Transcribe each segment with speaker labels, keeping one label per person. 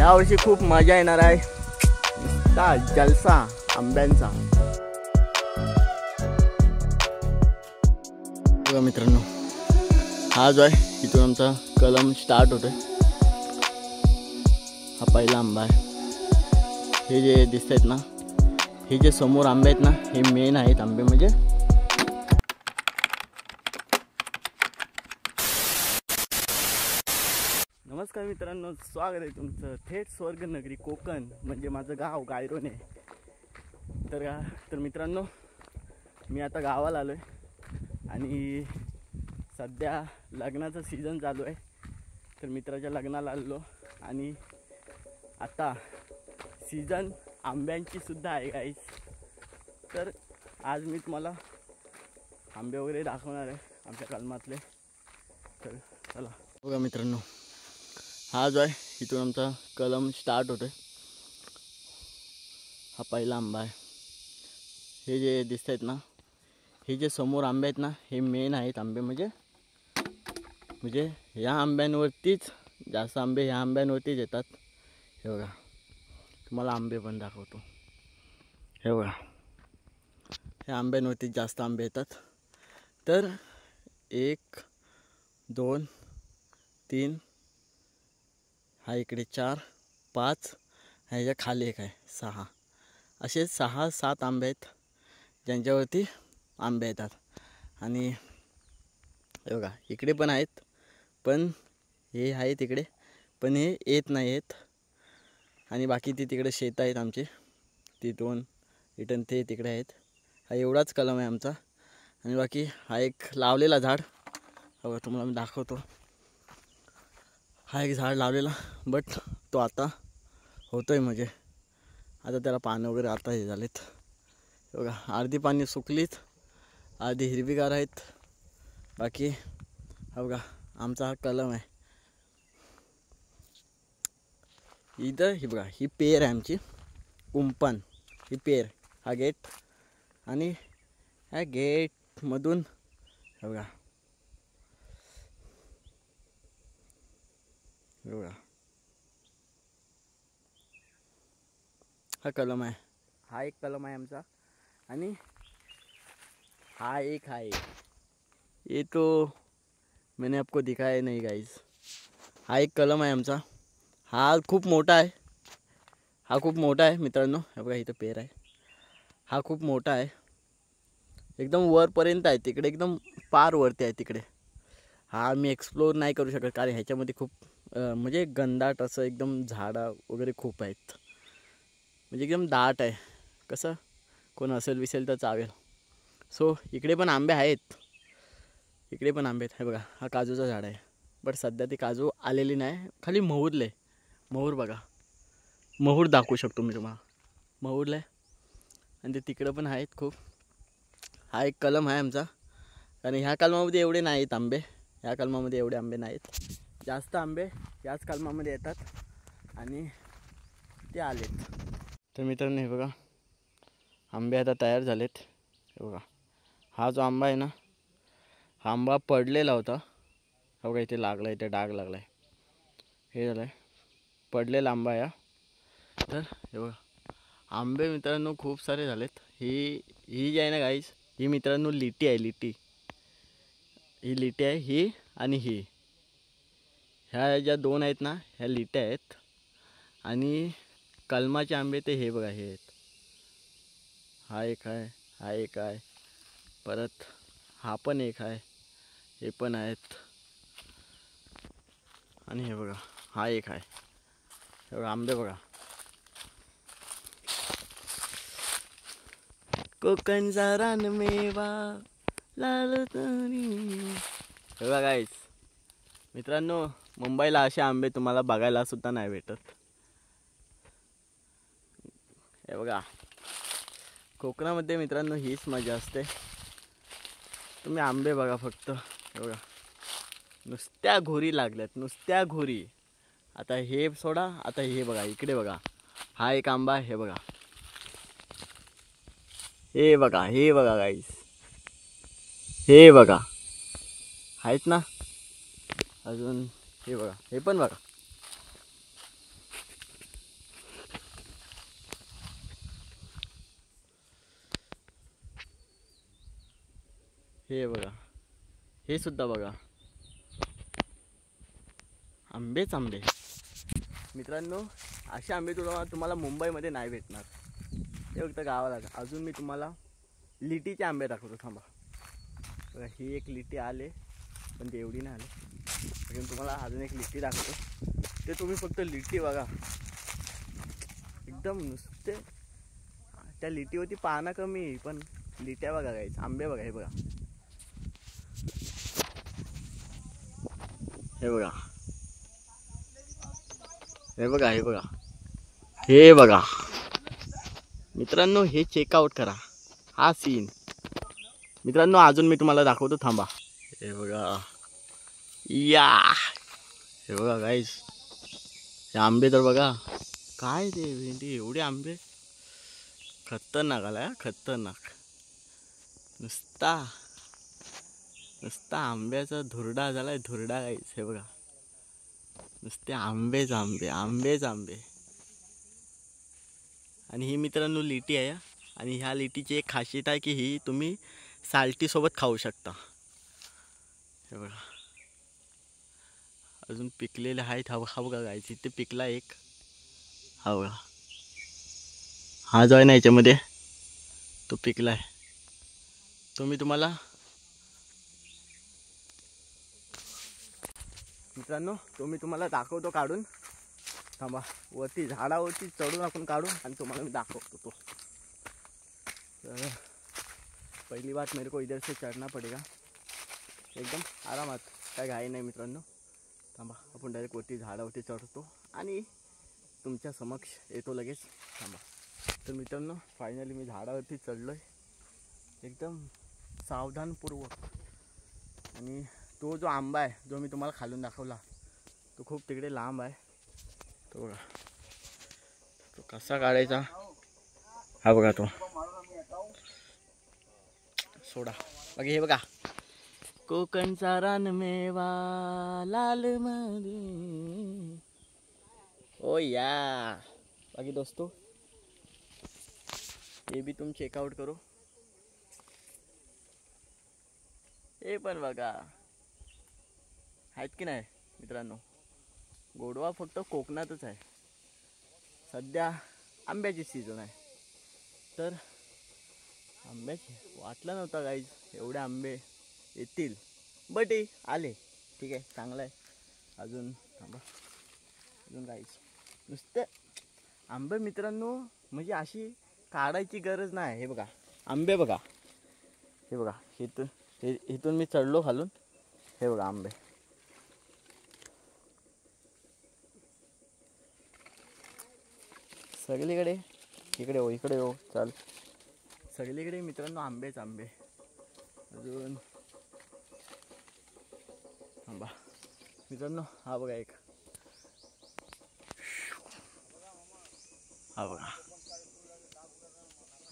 Speaker 1: यावर्षी खूप मजा येणार आहे, नुसता जलसा आंब्यांचा। बघा मित्रांनो, हा जो आहे इथून आमचा कलम स्टार्ट होतोय। हा पहिला आंबा आहे। हे जे दिसत आहेत ना, हे जे समोर आंबे आहेत ना, हे मेन आहेत आंबे म्हणजे। नमस्कार मित्रांनो, स्वागत आहे तुमचं थेट स्वर्गनगरी कोकण म्हणजे माझं गाव गायरोने। तर मित्रांनो, मी आता गावाला आलो आहे आणि सध्या लग्नाचं सीझन चालू आहे। तर मित्राच्या लग्नाला आलो आणि आता सीझन आंब्यांची सुद्धा आहे गाईस। तर आज मी तुम्हाला आंबे वगैरे दाखवणार आहे आमच्या कलमातले। तर चला बघा मित्रांनो, हा जो आहे इथून आमचा कलम स्टार्ट होतोय। हा पहिला आंबा आहे। हे जे दिसत आहेत ना, हे जे समोर आंबे आहेत ना, हे मेन आहेत आंबे म्हणजे ह्या आंब्यांवरतीच जास्त आंबे ह्या आंब्यांवरतीच येतात। हे बघा, तुम्हाला आंबे पण दाखवतो। हे बघा, ह्या आंब्यांवरतीच जास्त आंबे येतात। तर 1 2 3 हा इकडे 4 5 ह्याच्या खाली एक आहे 6, असे 6-7 आंबे आहेत ज्यांच्यावरती आंबे येतात। आणि हे बघा, इकडे पण आहेत, पण हे आहेत इकडे, पण हे येत नाही आहेत। आणि बाकी ती तिकडे शेत आहेत आमचे, ती 2 रिटर्न ते तिकडे आहेत। हा एवढाच कलम आहे आमचा। आणि बाकी हा एक लावलेला झाड, बघा तुम्हाला मी दाखवतो। हा एक झाड लावलेला, बट तो आता होतोय म्हणजे आता त्याला पानं वगैरे आता हे झालेत। बघा, अर्धी पाणी सुकलीत, अर्धी हिरवीगार आहेत। बाकी हा बघा आमचा हा कलम आहे। इथं ही बघा, ही पेर आहे आमची कुंपण, ही पेर, हा गेट आणि ह्या गेटमधून हे बघा, बघा हा कलम आहे। हा एक कलम आहे आमचा। आणि हा एक है, ये तो मैंने आपको दिखाया नहीं गाइस। हा एक कलम आहे आमचा। हा खूप मोठा आहे, हा खूप मोठा आहे मित्रांनो। हे बघा इथं पेर आहे, हा खूप मोठा आहे, एकदम वरपर्यंत आहे, तिकडे एकदम पार वरती आहे तिकडे। हा मी एक्सप्लोर नाही करू शकत, कारण ह्याच्यामध्ये खूप म्हणजे गंधाट असं एकदम झाडं वगैरे खूप आहेत, म्हणजे एकदम दाट आहे। कसं कोण असेल तर चावेल। सो इकडे पण आंबे आहेत, इकडे पण आंबे आहेत। हे बघा, हा काजूचा झाड आहे, बट सध्या ती काजू आलेली नाही, खाली मोहरले। मोहर बघा, मोहर दाखवू शकतो मी तुम्हाला, मोहरले। आणि ते तिकडं पण आहेत खूप। हा एक कलम आहे आमचा, आणि ह्या कलमामध्ये एवढे नाहीत आंबे, ह्या कलमामध्ये एवढे आंबे नाहीत। जास्त आंबे याच कलमामध्ये येतात आणि ते आलेत। तर मित्रांनो हे बघा, आंबे आता तयार झालेत। हे बघा, हा जो आंबा आहे ना, हा आंबा पडलेला होता। हा बघा इथे लागला, इथे डाग लागलाय, हे झालंय पडलेला आंबा या। तर हे बघा, आंबे मित्रांनो खूप सारे झालेत। ही जी आहे ना गाईस, ही मित्रांनो लिटी आहे, लिटी, ही लिटी आहे ही। आणि ही ह्या ज्या 2 आहेत ना, ह्या लिट्या आहेत। आणि कलमाचे आंबे ते हे बघा, हे आहेत, हा एक आहे, हा एक आहे, परत हा पण एक आहे, हे पण आहेत। आणि हे बघा, हा एक आहे। हे बघा आंबे बघा, कोकणचा रानमेवा लाल तरी। हे बघा गाईस, मित्रांनो मुंबईला असे आंबे तुम्हाला बघायला सुद्धा नाही भेटत। हे बघा, कोकणामध्ये मित्रांनो हीच मजा असते। तुम्ही आंबे बघा फक्त, हे बघा नुसत्या घोरी लागल्यात, नुसत्या घोरी। आता हे सोडा, आता हे बघा, इकडे बघा, हा एक आंबा, हे बघा, हे बघा, हे बघा गाईस, हे बघा आहेत ना अजून, हे बघा, हे पण बघा। हे बघा, हे सुद्धा बघा, आंबेच आंबे. मित्रांनो, असे आंबे तुम्हाला मुंबईमध्ये नाही भेटणार. हे फक्त गावाला. अजून मी तुम्हाला लिटीचे आंबे दाखवतो, थांबा. बघा, ही एक लिटी आले, पण ते एवढी नाही आले. अजून तुम्हाला अजून एक लिटी दाखवतो. ते तुम्ही फक्त लिटी बघा, एकदम नुसते. त्या लिटीवरती पानं कमी, पण लिट्या बघा गाईच. आंबे बघा, हे बघा, हे बघा, हे बघा, हे बघा, हे बघा. मित्रांनो, हे चेकआउट करा, हा सीन. मित्रांनो, अजून मी तुम्हाला दाखवतो, थांबा. हे बघा, या, हे बघा गाईस, हे आंबे तर बघा. काय ते भेंडी, एवढे आंबे, खतरनाक आला, खतरनाक. नुसता नुसता आंब्याचा धुरडा झालाय, धुरडा गाईस. हे बघा, नुसते आंबेच आंबे, आंबेच आंबे. आणि ही मित्रांनो लिटी आहे. आणि ह्या लिटीची एक खासियत आहे की ही तुम्ही साल्टीसोबत खाऊ शकता. हे बघा, अजून पिकलेले आहेत. हा बघा गायची, इथे पिकला एक. हा बघा, हा जो आहे ना याच्यामध्ये, तो पिकला आहे. तो मी तुम्हाला, मित्रांनो, तो मी तुम्हाला दाखवतो काढून. थांबा, वरती झाडावरती चढून आपण काढून आणि तुम्हाला मी दाखवतो तो. तर पहिली बात, मेरे को इधर से चढ़ना पड़ेगा एकदम आरामात, काय घाई नाही मित्रांनो. थांबा, आपण डायरेक्ट वरती झाडावरती चढतो आणि तुमच्या समक्ष येतो लगेच. थांबा. तर मित्रांनो, फायनली मी झाडावरती चढलो आहे एकदम सावधानपूर्वक. आणि तो जो आंबा आहे, जो मी तुम्हाला खालून दाखवला, तो खूप तिकडे लांब आहे. तो बघा, तो कसा काढायचा, हा बघा, तो सोडा. बाकी हे बघा, कोकणचा रानमेवा लाल मध्ये, ओ या. बाकी दोस्तों, ये भी तुम चेकआउट करो. हे पण बघा, आहेत की नाही मित्रांनो. गोडवा फक्त कोकणातच आहे. सध्या आंब्याची सीझन आहे. तर आंब्याची वाटलं नव्हतं गाईज एवढे आंबे येतील, बट आले. ठीक आहे, चांगलं आहे. अजून थांबा, अजून गाईज नुसतं आंबे मित्रांनो, म्हणजे अशी काढायची गरज नाही. हे बघा आंबे बघा, हे बघा, इथून मी चढलो खालून. हे बघा आंबे, सगळीकडे. इकडे हो, इकडे हो, चल. सगळीकडे मित्रांनो आंबेच आंबे. अजून थांबा मित्रांनो, हा बघा एक, हा बघा.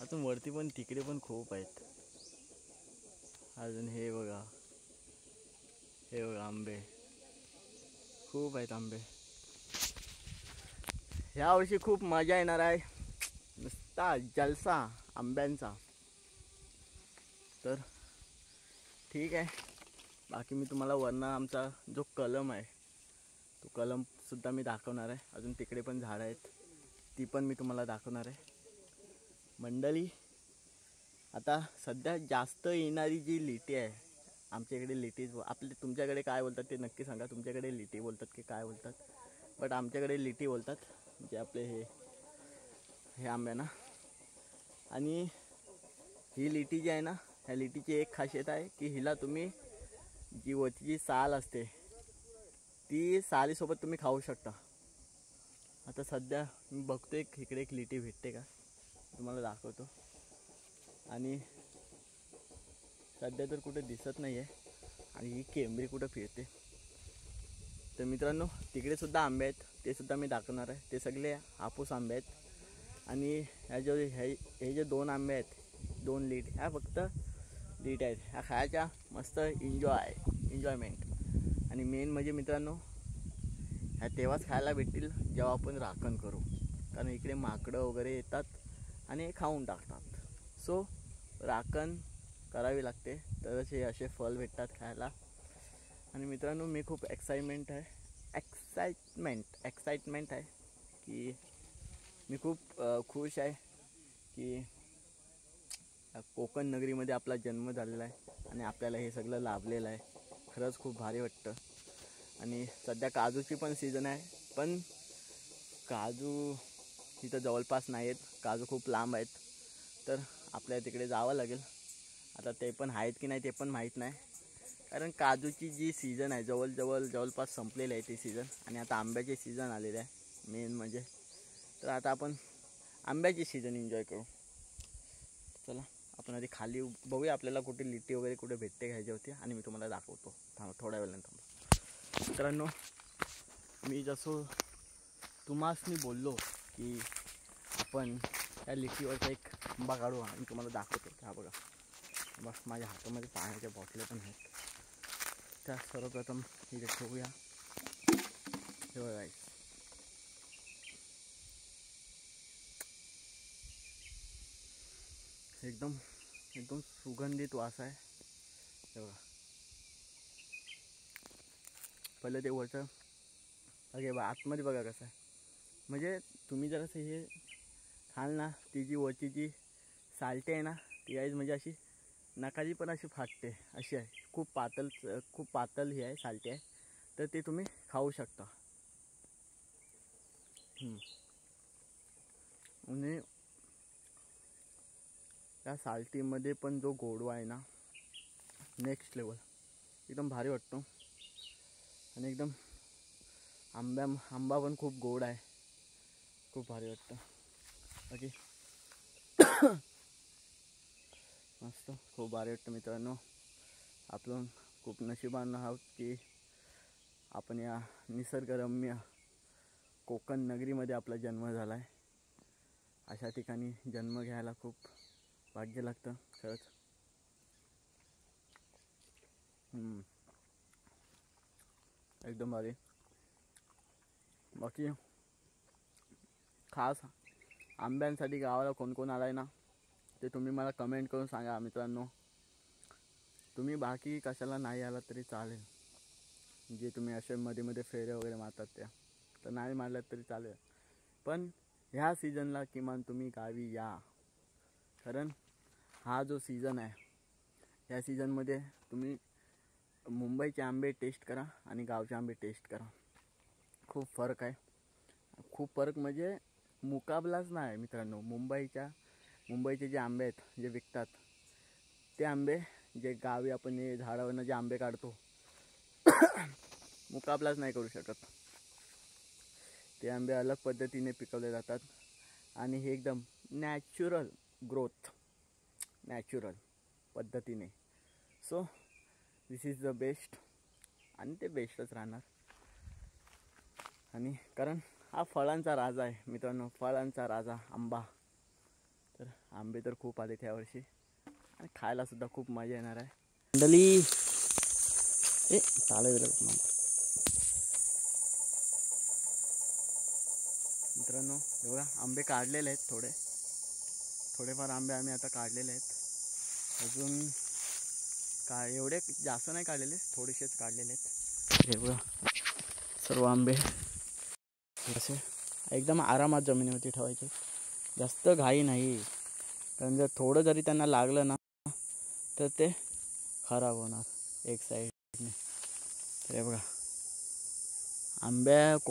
Speaker 1: अजून वरती पण, तिकडे पण खूप आहेत. अजून हे बघा, हे बघा आंबे, खूप आहेत आंबे. ह्या वर्षी खूप मजा येणार आहे, नुसता जलसा आंब्यांचा. तर ठीक आहे. बाकी मी तुम्हाला वरनं आमचा जो कलम आहे, तो कलम सुद्धा मी दाखवणार आहे. अजून तिकडे पण झाडं आहेत, ती पण मी तुम्हाला दाखवणार आहे. मंडळी, आता सध्या जास्त येणारी जी लिटी आहे, आमच्याकडे लिटीज, आपले तुमच्याकडे काय बोलतात ते नक्की सांगा. तुमच्याकडे लिटी बोलतात की काय बोलतात, बट आमच्याकडे लिटी बोलतात. जे आपले हे आंबे ना. आणि ही लिटी जी आहे ना, ह्या लिटीची एक खासियत आहे की हिला तुम्ही जी वरची जी साल असते, ती सालीसोबत तुम्ही खाऊ शकता. आता सध्या मी बघतोय इकडे एक लिटी भेटते का, तुम्हाला दाखवतो. आणि सध्या तर कुठे दिसत नाही आहे. आणि ही केंबरी कुठं फिरते. तर मित्रांनो, तिकडे सुद्धा आंबे आहेत, ते सुद्धा मी दाखवणार आहे. ते सगळे हापूस आंबे आहेत. आणि हे जे 2 आंबे आहेत, 2 लीट, ह्या फक्त लीट आहेत. ह्या खायच्या मस्त एन्जॉयमेंट. आणि मेन म्हणजे मित्रांनो, ह्या तेव्हाच खायला भेटतील जेव्हा आपण राखण करू. कारण इकडे माकडं वगैरे येतात आणि खाऊन टाकतात. सो राखण करावी लागते तरच हे असे फळ भेटतात खायला. आणि मित्रांनो मी खूप एक्साइटमेंट आहे की मी खूप खुश आहे की कोकण नगरीमध्ये आपला जन्म झालेला आहे आणि आपल्याला हे सगळं लाभलेलं आहे. खरंच खूप भारी वाटतं. आणि सध्या काजूची पण सीझन आहे, पण काजू इथं जवळपास नाही आहेत, काजू खूप लांब आहेत. तर आपल्याला तिकडे जावं लागेल. आता ते पण आहेत की नाही ते पण माहीत नाही, कारण काजूची जी सीझन आहे जवळपास संपलेली आहे ती सीझन. आणि आता आंब्याची सीझन आलेली आहे मेन म्हणजे. तर आता आपण आंब्याची सीझन एन्जॉय करू. चला आपण आधी खाली बघूया आपल्याला कुठे लिट्टी वगैरे कुठे भेटते घ्यायची होती आणि मी तुम्हाला दाखवतो. थांबा थोड्या वेळानंतर. मित्रांनो मी जसं तुम्हासनी बोललो की आपण त्या लिट्टीवरचा एक आंबा काढू आणि तुम्हाला दाखवतो. हा बघा, बस माझ्या हातामध्ये पाण्याच्या बॉटल्या पण आहेत. त्या सर्वप्रथम इथे ठेवूया. हे बघा गाईस, एकदम सुगंधित वास आहे. हे बघा, पहिलं ते वरचं अगे बा आतमध्ये बघा कसं आहे. म्हणजे तुम्ही जर असं हे खाल ना, ती जी वरची जी सालटी आहे ना ती आहे म्हणजे अशी नकाची पण अशी फाटते अशी आहे. खूप पातळ ही आहे सालटी आहे. तर ते तुम्ही खाऊ शकता. आणि त्या साल्टीमध्ये पण जो गोडवा आहे ना नेक्स्ट लेवल, एकदम भारी वाटतो. आणि एकदम आंबा पण खूप गोड आहे, खूप भारी वाटतं. बाकी मस्त खूप भारी वाटतं. मित्रांनो आपण खूप नशिबान आहोत की आपण या निसर्गरम्य कोकण नगरीमध्ये आपला जन्म झाला आहे. अशा ठिकाणी जन्म घ्यायला खूप भाग्य लागतं खरंच. एकदम भारी. बाकी खास आंब्यांसाठी गावाला कोण कोण आलाय ना ते तुम्ही मला कमेंट करून सांगा. मित्रांनो तुम्ही बाकी कशाला नाही आला तरी चालेल, जे तुम्ही असे मध्ये मध्ये फेरे वगैरे मारतात त्या तर नाही मारल्यात तरी चालेल, पण ह्या सीझनला किमान तुम्ही गावी या. कारण हा जो सीझन आहे ह्या सीझनमध्ये तुम्ही मुंबईचे आंबे टेस्ट करा आणि गावचे आंबे टेस्ट करा. खूप फरक आहे. खूप फरक म्हणजे मुकाबलाच नाही मित्रांनो. मुंबईचे जे आंबे आहेत जे विकतात ते आंबे जे गावी आपण हे झाडावरनं जे आंबे काढतो मुकाबलाच नाही करू शकत. ते आंबे अलग पद्धतीने पिकवले जातात आणि हे एकदम नॅचरल ग्रोथ, नॅचरल पद्धतीने. So this is the best आणि ते बेस्टच राहणार. आणि कारण हा फळांचा राजा आहे मित्रांनो, फळांचा राजा आंबा. तर आंबे तर खूप आले यावर्षी आणि खायला सुद्धा खूप मजा येणार आहे. मंडळी चालेल मित्रांनो, हे बघा आंबे काढलेले आहेत. थोडेफार आंबे आम्ही आता काढलेले आहेत. अजून एवढे जास्त नाही काढलेले, थोडेसेच काढलेले आहेत. हे बघा सर्व आंबे असे एकदम आरामात जमिनीवरती ठेवायचे, जास्त घाई नाही. कारण जर थोडं जरी त्यांना लागलं ना तर ते खराब होणार एक साईडने. तर हे बघा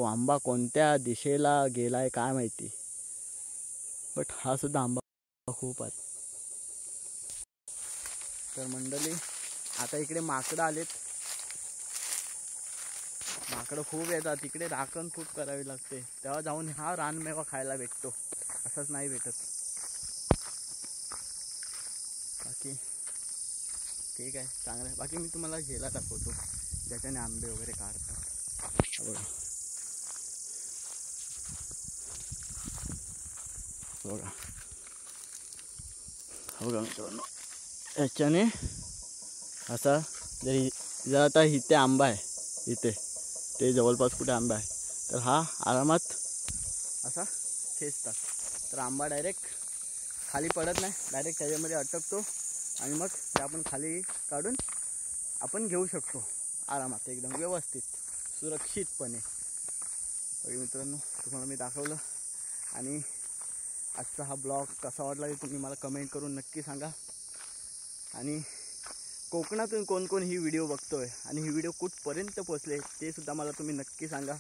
Speaker 1: आंबा कोणत्या दिशेला गेलाय काय माहिती, बट हा सुद्धा आंबा खूप आहे. तर मंडळी आता इकडे माकडं आलेत. माकडं खूप येतात तिकडे, राखण खूप करावी लागते तेव्हा जाऊन हा रानमेवा खायला भेटतो, असंच नाही भेटत. बाकी ठीक आहे, चांगलं आहे. बाकी मी तुम्हाला झेला दाखवतो ज्याच्याने आंबे वगैरे काढतात. बघा बघा बघा मित्रांनो, याच्याने असा जर आता इथे आंबा आहे, इथे ते जवळपास कुठे आंबा आहे तर हा आरामात असा खेचतात. तर आंबा डायरेक्ट खाली पडत नाही, डायरेक्ट त्याच्यामध्ये अटकतो आणि मग ते आपण खाली काढून आपण घेऊ शकतो आरामात, एकदम व्यवस्थित सुरक्षितपणे. बघा मित्रांनो, तुम्हाला मी दाखवलं. आणि आजचा हा ब्लॉग कसा वाटला ते तुम्ही मला कमेंट करून नक्की सांगा. आणि कोकणातून कोण कोण ही व्हिडिओ बघतोय आणि ही व्हिडिओ कुठपर्यंत पोचले ते सुद्धा मला तुम्ही नक्की सांगा,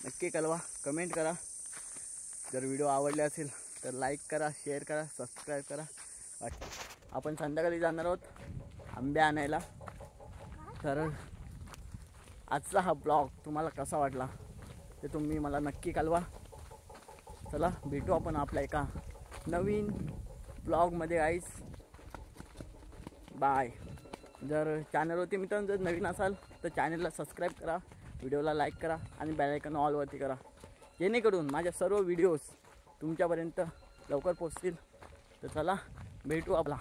Speaker 1: नक्की कळवा, कमेंट करा. जर व्हिडिओ आवडले असेल तर लाईक करा, शेअर करा, सबस्क्राईब करा. आपण संध्याकाळी जाणार आहोत आंबे आणायला. तर आजचा हा ब्लॉग तुम्हाला कसा वाटला ते तुम्ही मला नक्की कळवा. चला भेटू आपण आपल्या एका नवीन ब्लॉगमध्ये गाईज. बाय. जर चॅनलवरती मित्रांनो जर नवीन असाल तर चॅनलला सबस्क्राईब करा, व्हिडिओला लाईक करा आणि बेल आयकॉन ऑलवरती करा, जेणेकरून माझ्या सर्व व्हिडिओज तुमच्यापर्यंत लवकर पोहोचतील. तर चला भेटू आपला.